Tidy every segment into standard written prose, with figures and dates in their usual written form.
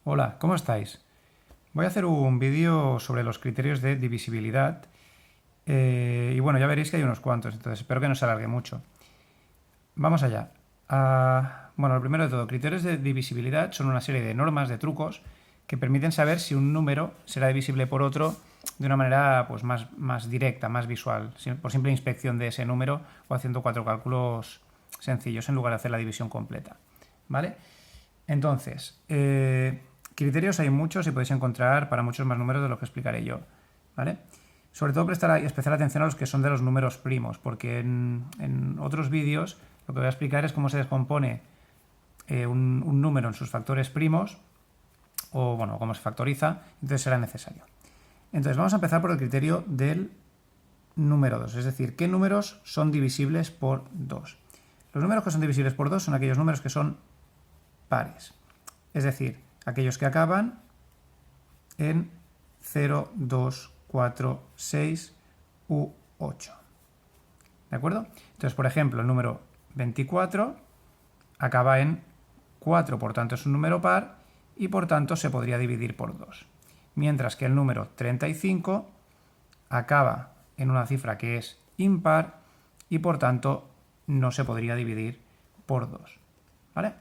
Hola, ¿cómo estáis? Voy a hacer un vídeo sobre los criterios de divisibilidad y bueno, ya veréis que hay unos cuantos, entonces espero que no se alargue mucho. Vamos allá. Bueno, lo primero de todo, criterios de divisibilidad son una serie de normas, de trucos, que permiten saber si un número será divisible por otro de una manera pues, más directa, más visual, por simple inspección de ese número o haciendo 4 cálculos sencillos en lugar de hacer la división completa. ¿Vale? Entonces, criterios hay muchos y podéis encontrar para muchos más números de lo que explicaré yo, ¿vale? Sobre todo prestar especial atención a los que son de los números primos, porque en otros vídeos lo que voy a explicar es cómo se descompone un número en sus factores primos, o bueno, cómo se factoriza, entonces será necesario. Entonces vamos a empezar por el criterio del número 2, es decir, ¿qué números son divisibles por 2? Los números que son divisibles por 2 son aquellos números que son pares, es decir, aquellos que acaban en 0, 2, 4, 6 u 8. ¿De acuerdo? Entonces, por ejemplo, el número 24 acaba en 4, por tanto es un número par y por tanto se podría dividir por 2. Mientras que el número 35 acaba en una cifra que es impar y por tanto no se podría dividir por 2. ¿Vale?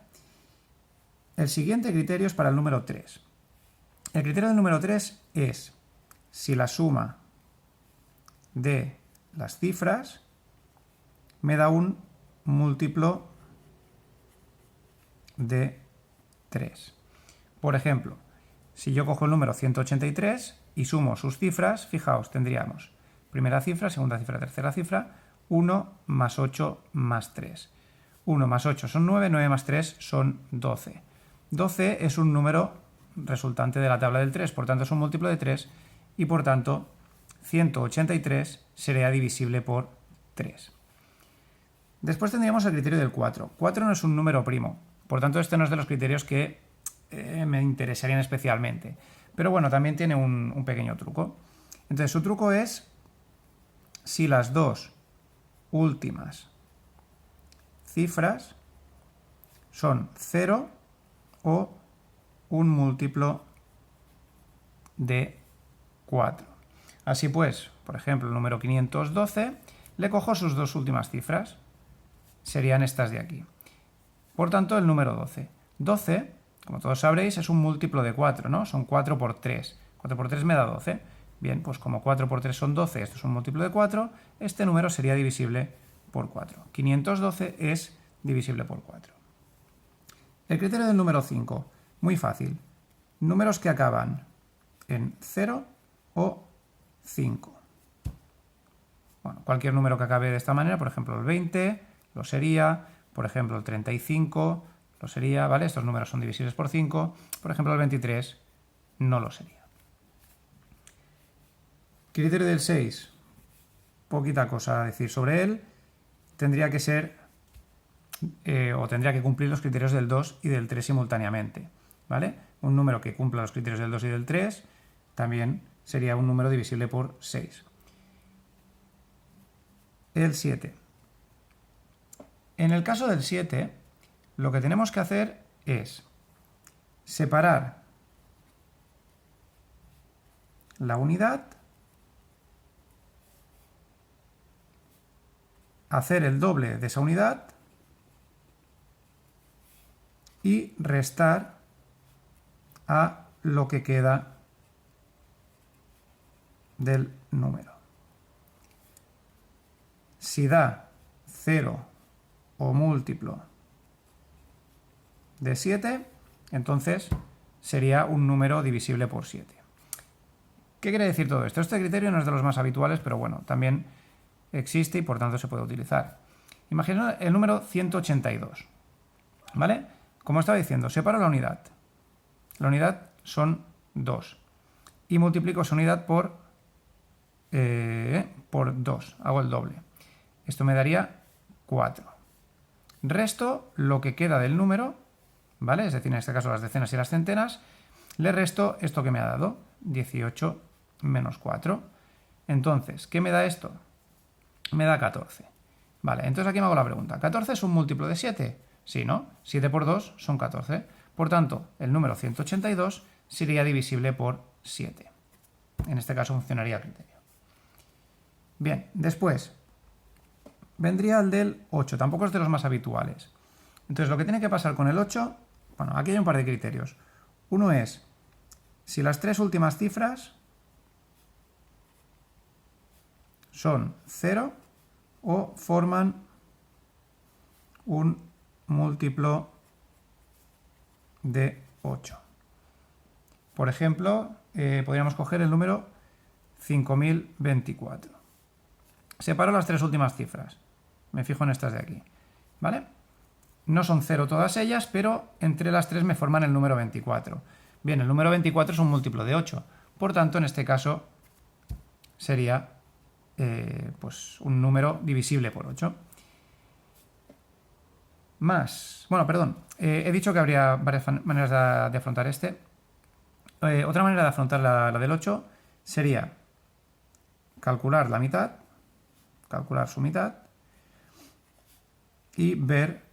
El siguiente criterio es para el número 3. El criterio del número 3 es si la suma de las cifras me da un múltiplo de 3. Por ejemplo, si yo cojo el número 183 y sumo sus cifras, fijaos, tendríamos primera cifra, segunda cifra, tercera cifra, 1 más 8 más 3. 1 más 8 son 9, 9 más 3 son 12. 12 es un número resultante de la tabla del 3, por tanto es un múltiplo de 3 y por tanto 183 sería divisible por 3. Después tendríamos el criterio del 4. 4 no es un número primo, por tanto este no es de los criterios que me interesarían especialmente. Pero bueno, también tiene un pequeño truco. Entonces su truco es si las dos últimas cifras son 0 o un múltiplo de 4. Así pues, por ejemplo, el número 512, le cojo sus dos últimas cifras, serían estas de aquí. Por tanto, el número 12. 12, como todos sabréis, es un múltiplo de 4, ¿no? Son 4 por 3. 4 por 3 me da 12. Bien, pues como 4 por 3 son 12, esto es un múltiplo de 4, este número sería divisible por 4. 512 es divisible por 4. El criterio del número 5, muy fácil. Números que acaban en 0 o 5. Bueno, cualquier número que acabe de esta manera, por ejemplo el 20 lo sería, por ejemplo el 35 lo sería, ¿vale? Estos números son divisibles por 5, por ejemplo el 23 no lo sería. Criterio del 6, poquita cosa a decir sobre él, tendría que ser o tendría que cumplir los criterios del 2 y del 3 simultáneamente, ¿vale? Un número que cumpla los criterios del 2 y del 3 también sería un número divisible por 6. El 7. En el caso del 7, lo que tenemos que hacer es separar la unidad, hacer el doble de esa unidad y restar a lo que queda del número. Si da 0 o múltiplo de 7, entonces sería un número divisible por 7. ¿Qué quiere decir todo esto? Este criterio no es de los más habituales, pero bueno, también existe y por tanto se puede utilizar. Imaginad el número 182, ¿vale? Como estaba diciendo, separo la unidad. La unidad son 2. Y multiplico esa unidad por 2. Hago el doble. Esto me daría 4. Resto lo que queda del número, ¿vale? Es decir, en este caso las decenas y las centenas. Le resto esto que me ha dado, 18 menos 4. Entonces, ¿qué me da esto? Me da 14. Vale, entonces aquí me hago la pregunta. ¿14 es un múltiplo de 7? Sí, ¿no? 7 por 2 son 14. Por tanto, el número 182 sería divisible por 7. En este caso funcionaría el criterio. Bien, después vendría el del 8. Tampoco es de los más habituales. Entonces, lo que tiene que pasar con el 8, bueno, aquí hay un par de criterios. Uno es si las tres últimas cifras son 0 o forman un múltiplo de 8. Por ejemplo, podríamos coger el número 5024. Separo las tres últimas cifras. Me fijo en estas de aquí. ¿Vale? No son 0 todas ellas, pero entre las tres me forman el número 24. Bien, el número 24 es un múltiplo de 8. Por tanto, en este caso sería pues un número divisible por 8. Más, bueno, perdón, he dicho que habría varias maneras de afrontar este. Otra manera de afrontar la del 8 sería calcular la mitad, calcular su mitad y ver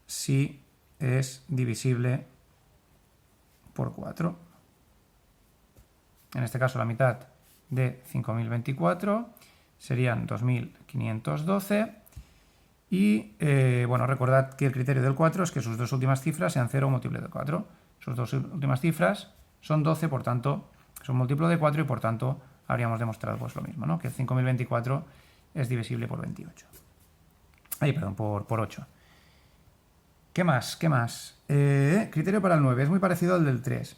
si es divisible por 4. En este caso la mitad de 5024 serían 2512 y bueno, recordad que el criterio del 4 es que sus dos últimas cifras sean 0 múltiplo de 4. Sus dos últimas cifras son 12, por tanto es un múltiplo de 4 y por tanto habríamos demostrado pues lo mismo, ¿no? Que 5024 es divisible por 28. Perdón, por 8. ¿Qué más? ¿Qué más? Criterio para el 9. Es muy parecido al del 3.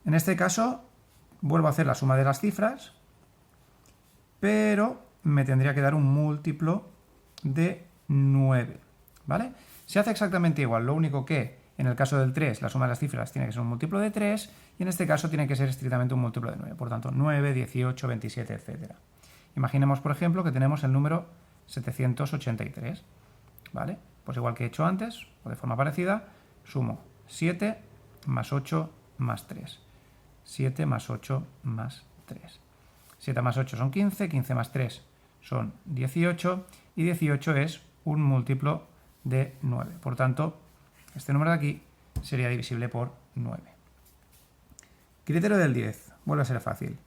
En este caso, vuelvo a hacer la suma de las cifras, pero me tendría que dar un múltiplo de 9. ¿Vale? Se hace exactamente igual, lo único que en el caso del 3 la suma de las cifras tiene que ser un múltiplo de 3 y en este caso tiene que ser estrictamente un múltiplo de 9. Por tanto, 9, 18, 27, etc. Imaginemos, por ejemplo, que tenemos el número 783. ¿Vale? Pues igual que he hecho antes, o de forma parecida, sumo 7 más 8 más 3. 7 más 8 más 3. 7 más 8 son 15, 15 más 3 son 18 y 18 es un múltiplo de 9. Por tanto, este número de aquí sería divisible por 9. Criterio del 10. Vuelve a ser fácil.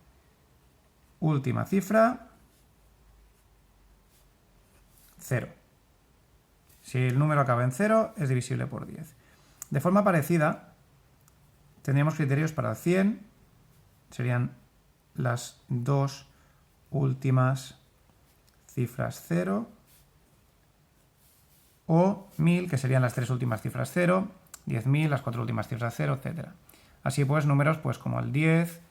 Última cifra, 0. Si el número acaba en 0, es divisible por 10. De forma parecida, tendríamos criterios para el 100. Serían las dos últimas cifras 0. O 1000, que serían las tres últimas cifras 0. 10.000, las cuatro últimas cifras 0, etc. Así pues, números pues como el 10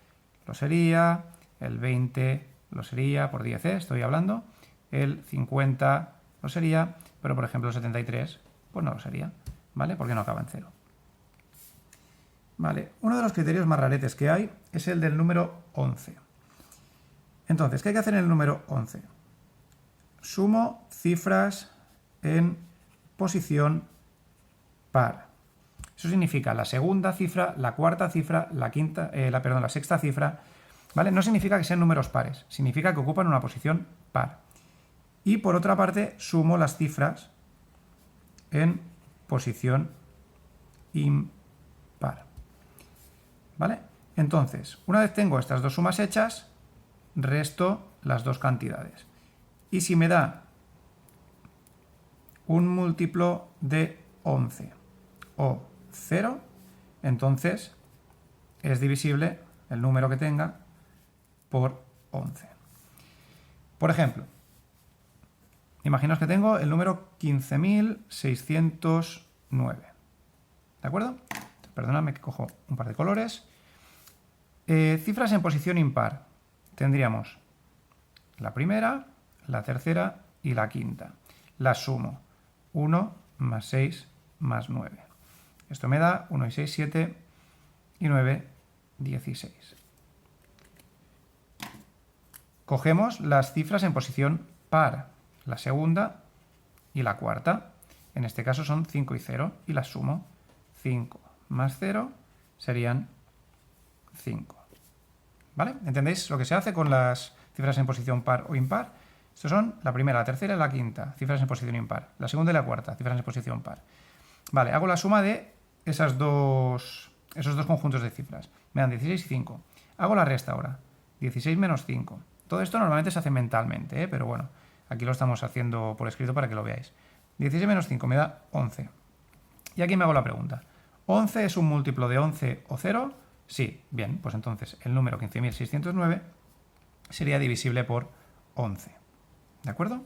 lo sería, el 20 lo sería, por 10, estoy hablando, el 50 lo sería, pero por ejemplo el 73 pues no lo sería, ¿vale? Porque no acaba en 0. Vale, uno de los criterios más raretes que hay es el del número 11. Entonces, ¿qué hay que hacer en el número 11? Sumo cifras en posición par. Eso significa la segunda cifra, la cuarta cifra, la sexta cifra, ¿vale? No significa que sean números pares, significa que ocupan una posición par. Y por otra parte, sumo las cifras en posición impar. ¿Vale? Entonces, una vez tengo estas dos sumas hechas, resto las dos cantidades. Y si me da un múltiplo de 11 o 0, entonces es divisible el número que tenga por 11. Por ejemplo, imaginaos que tengo el número 15.609. ¿De acuerdo? Perdonadme que cojo un par de colores. Cifras en posición impar. Tendríamos la primera, la tercera y la quinta. Las sumo. 1 más 6 más 9. Esto me da 1 y 6, 7 y 9, 16. Cogemos las cifras en posición par, la segunda y la cuarta. En este caso son 5 y 0 y las sumo. 5 más 0 serían 5. ¿Vale? ¿Entendéis lo que se hace con las cifras en posición par o impar? Estos son la primera, la tercera y la quinta, cifras en posición impar. La segunda y la cuarta, cifras en posición par. Vale, hago la suma de esos dos conjuntos de cifras. Me dan 16 y 5. Hago la resta ahora. 16 menos 5. Todo esto normalmente se hace mentalmente, ¿eh? Pero bueno, aquí lo estamos haciendo por escrito para que lo veáis. 16 menos 5 me da 11. Y aquí me hago la pregunta. ¿11 es un múltiplo de 11 o 0? Sí. Bien, pues entonces el número 15.609 sería divisible por 11. ¿De acuerdo?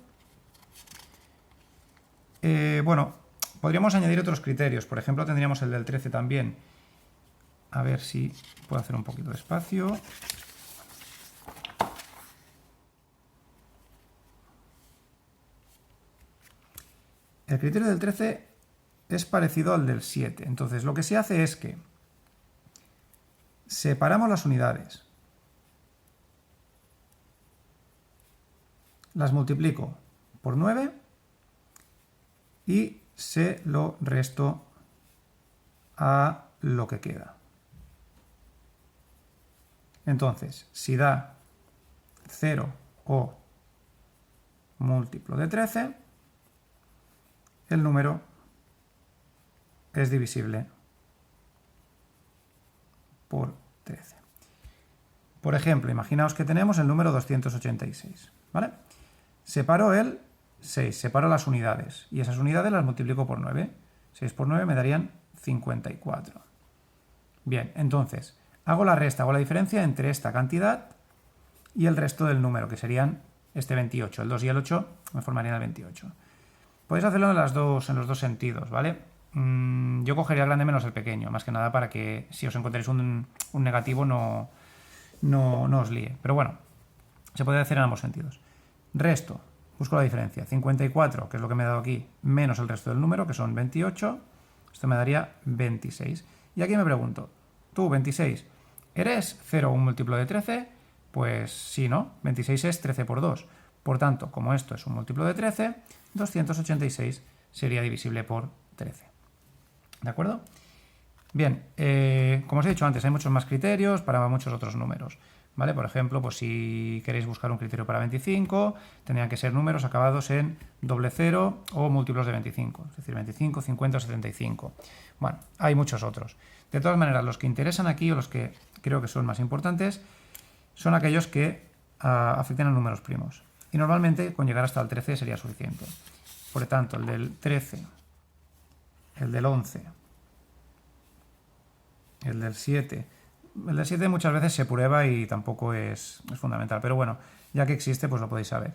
Bueno, podríamos añadir otros criterios. Por ejemplo, tendríamos el del 13 también. A ver si puedo hacer un poquito de espacio. El criterio del 13 es parecido al del 7. Entonces, lo que se hace es que separamos las unidades, las multiplico por 9 y se lo resto a lo que queda. Entonces, si da 0 o múltiplo de 13, el número es divisible por 13. Por ejemplo, imaginaos que tenemos el número 286, ¿vale? Separo el 6, separo las unidades, y esas unidades las multiplico por 9. 6 por 9 me darían 54. Bien, entonces, hago la resta, hago la diferencia entre esta cantidad y el resto del número, que serían este 28. El 2 y el 8 me formarían el 28. Podéis hacerlo en los dos sentidos, ¿vale? Yo cogería el grande menos el pequeño, más que nada para que si os encontréis un negativo no os líe. Pero bueno, se puede hacer en ambos sentidos. Resto, busco la diferencia. 54, que es lo que me he dado aquí, menos el resto del número, que son 28. Esto me daría 26. Y aquí me pregunto, tú, 26, ¿eres 0 un múltiplo de 13? Pues sí, ¿no? 26 es 13 por 2. Por tanto, como esto es un múltiplo de 13, 286 sería divisible por 13. ¿De acuerdo? Bien, como os he dicho antes, hay muchos más criterios para muchos otros números. ¿Vale? Por ejemplo, pues si queréis buscar un criterio para 25, tendrían que ser números acabados en doble cero o múltiplos de 25, es decir, 25, 50 o 75. Bueno, hay muchos otros. De todas maneras, los que interesan aquí o los que creo que son más importantes son aquellos que afecten a números primos. Y normalmente con llegar hasta el 13 sería suficiente. Por lo tanto, el del 13, el del 11, el del 7... El del 7 muchas veces se prueba y tampoco es fundamental, pero bueno, ya que existe, pues lo podéis saber.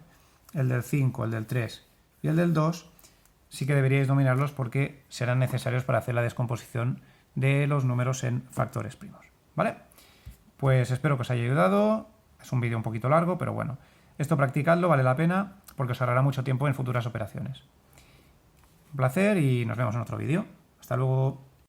El del 5, el del 3 y el del 2 sí que deberíais dominarlos porque serán necesarios para hacer la descomposición de los números en factores primos, ¿vale? Pues espero que os haya ayudado. Es un vídeo un poquito largo, pero bueno, esto practicadlo, vale la pena porque os ahorrará mucho tiempo en futuras operaciones. Un placer y nos vemos en otro vídeo. Hasta luego.